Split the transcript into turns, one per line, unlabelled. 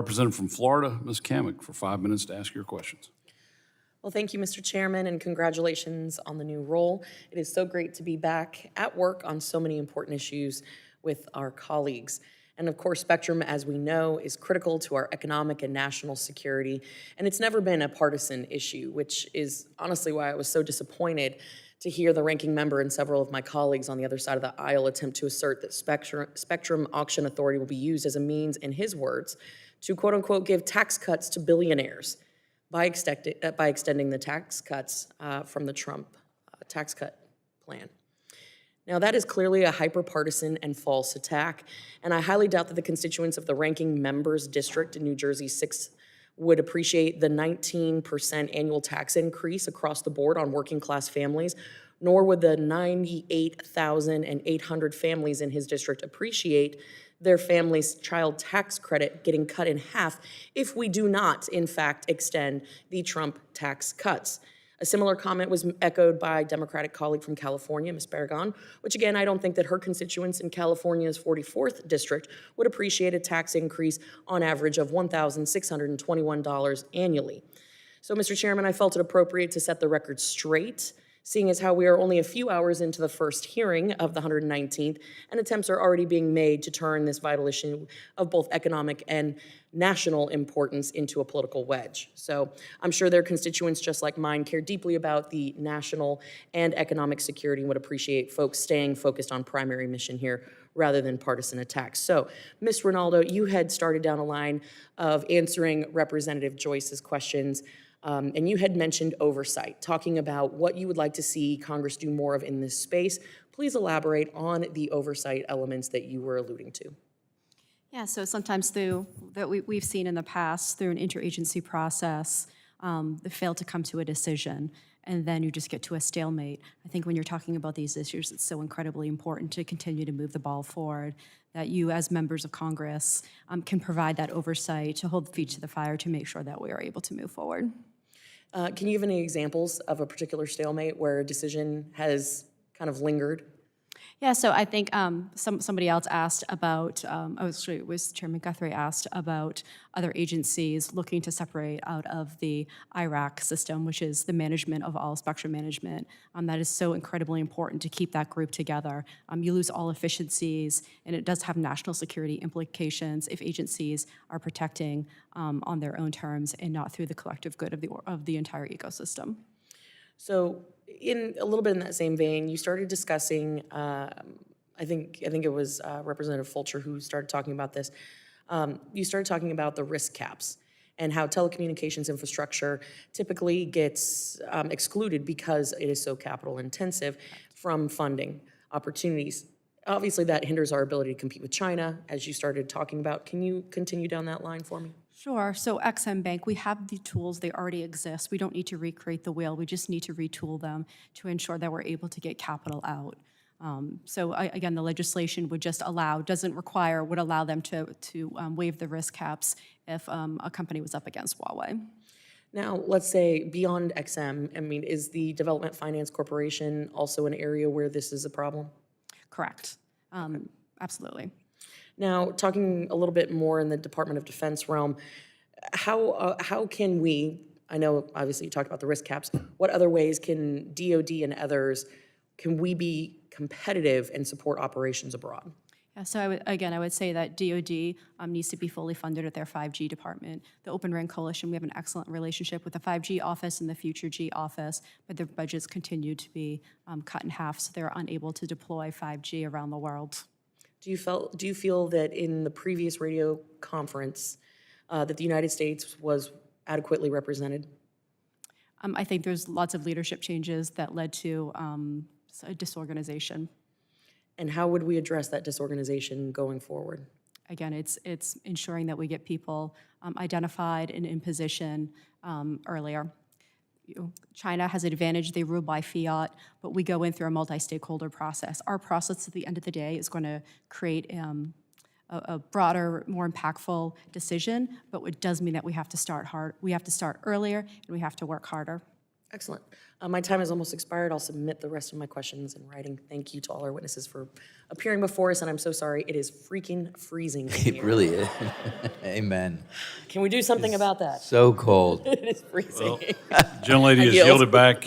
Representative from Florida, Ms. Cammack, for 5 minutes to ask your questions.
Well, thank you, Mr. Chairman, and congratulations on the new role. It is so great to be back at work on so many important issues with our colleagues. And of course, spectrum, as we know, is critical to our economic and national security, and it's never been a partisan issue, which is honestly why I was so disappointed to hear the ranking member and several of my colleagues on the other side of the aisle attempt to assert that spectrum auction authority will be used as a means, in his words, to quote unquote give tax cuts to billionaires by extending the tax cuts from the Trump tax cut plan. Now, that is clearly a hyper-partisan and false attack, and I highly doubt that the constituents of the ranking member's district in New Jersey 6 would appreciate the 19% annual tax increase across the board on working-class families, nor would the 98,800 families in his district appreciate their family's child tax credit getting cut in half if we do not, in fact, extend the Trump tax cuts. A similar comment was echoed by a Democratic colleague from California, Ms. Barragan, which again, I don't think that her constituents in California's 44th district would appreciate a tax increase on average of $1,621 annually. So, Mr. Chairman, I felt it appropriate to set the record straight, seeing as how we are only a few hours into the first hearing of the 119th, and attempts are already being made to turn this vital issue of both economic and national importance into a political wedge. So I'm sure their constituents, just like mine, care deeply about the national and economic security and would appreciate folks staying focused on primary mission here rather than partisan attacks. So, Ms. Ronaldo, you had started down a line of answering Representative Joyce's questions. And you had mentioned oversight, talking about what you would like to see Congress do more of in this space. Please elaborate on the oversight elements that you were alluding to.
Yeah, so sometimes we've seen in the past through an interagency process, they fail to come to a decision, and then you just get to a stalemate. I think when you're talking about these issues, it's so incredibly important to continue to move the ball forward, that you as members of Congress can provide that oversight to hold the feet to the fire to make sure that we are able to move forward.
Can you give any examples of a particular stalemate where a decision has kind of lingered?
Yeah, so I think somebody else asked about, it was Chairman Guthrie asked about other agencies looking to separate out of the IRAC system, which is the management of all spectrum management. That is so incredibly important to keep that group together. You lose all efficiencies, and it does have national security implications if agencies are protecting on their own terms and not through the collective good of the entire ecosystem.
So, in a little bit in that same vein, you started discussing, I think it was Representative Fulcher who started talking about this. You started talking about the risk caps and how telecommunications infrastructure typically gets excluded because it is so capital intensive from funding opportunities. Obviously, that hinders our ability to compete with China, as you started talking about. Can you continue down that line for me?
Sure. So XM Bank, we have the tools, they already exist. We don't need to recreate the wheel. We just need to retool them to ensure that we're able to get capital out. Again, the legislation would just would allow them to waive the risk caps if a company was up against Huawei.
Now, let's say beyond XM, I mean, is the Development Finance Corporation also an area where this is a problem?
Correct. Absolutely.
Now, talking a little bit more in the Department of Defense realm, how can we, I know obviously you talked about the risk caps, what other ways can DOD and others, can we be competitive and support operations abroad?
Yeah, so I would say that DOD needs to be fully funded at their 5G department. The Open RAN Coalition, we have an excellent relationship with the 5G office and the Future G office, but their budgets continue to be cut in half, so they're unable to deploy 5G around the world.
Do you feel that in the previous radio conference that the United States was adequately represented?
I think there's lots of leadership changes that led to a disorganization.
And how would we address that disorganization going forward?
Again, it's ensuring that we get people identified and in position earlier. China has an advantage, they rule by fiat, but we go in through a multi-stakeholder process. Our process at the end of the day is going to create a broader, more impactful decision, but it does mean that we have to start hard. We have to start earlier, and we have to work harder.
Excellent. My time has almost expired. I'll submit the rest of my questions in writing. Thank you to all our witnesses for appearing before us, and I'm so sorry. It is freaking freezing in
It
here.
really is. Amen.
Can we do something about that?
So cold.
It is freezing.
Gentlelady has
yield.
yielded back